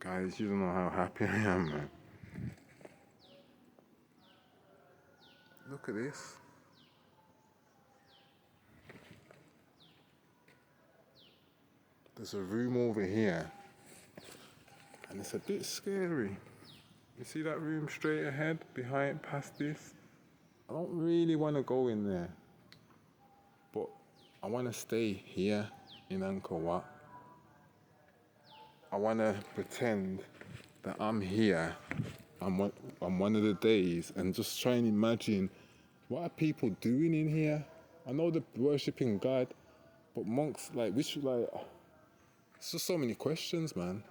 Guys, you don't know how happy I am, man. Look at this. There's a room over here, and it's a bit scary. You see that room straight ahead, behind, past this? I don't really want to go in there, but I want to stay here in Angkor Wat. I want to pretend that I'm here on one of the days and just try and imagine what are people doing in here. I know they're worshipping God, but monks, it's just so many questions, man.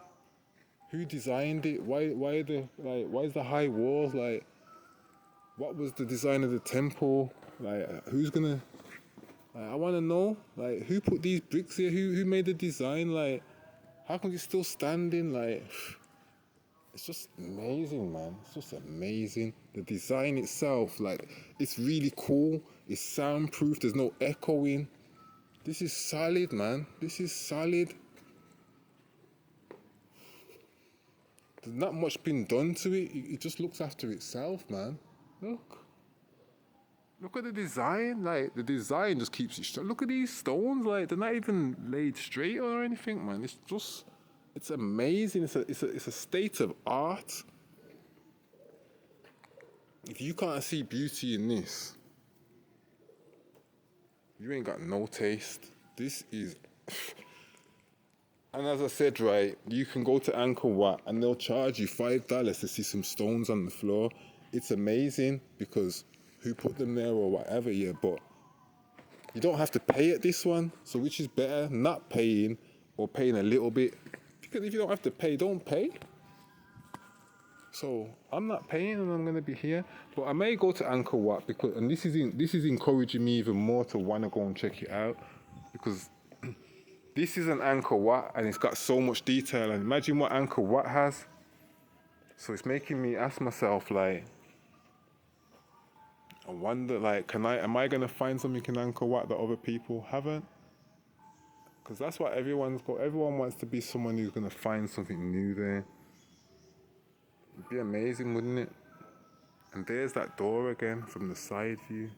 Who designed it? Why is the high walls? What was the design of the temple? Who's gonna? I want to know. Who put these bricks here? Who made the design? How come it's still standing? It's just amazing, man. It's just amazing. The design itself, it's really cool. It's soundproof. There's no echoing. This is solid, man. This is solid. There's not much been done to it. It just looks after itself, man. Look at the design. The design just keeps it straight. Look at these stones. They're not even laid straight or anything, man. It's amazing. It's a state of art. If you can't see beauty in this, you ain't got no taste. This is... And as I said, right, you can go to Angkor Wat and they'll charge you $5 to see some stones on the floor. It's amazing because who put them there or whatever, yeah, but you don't have to pay at this one. So which is better, not paying or paying a little bit? Because if you don't have to pay, don't pay. So I'm not paying and I'm going to be here. But I may go to Angkor Wat and this is encouraging me even more to want to go and check it out, because this is an Angkor Wat and it's got so much detail, and imagine what Angkor Wat has. So it's making me ask myself, I wonder, am I going to find something in Angkor Wat that other people haven't? Because that's what everyone's got. Everyone wants to be someone who's going to find something new there. It'd be amazing, wouldn't it? And there's that door again from the side view.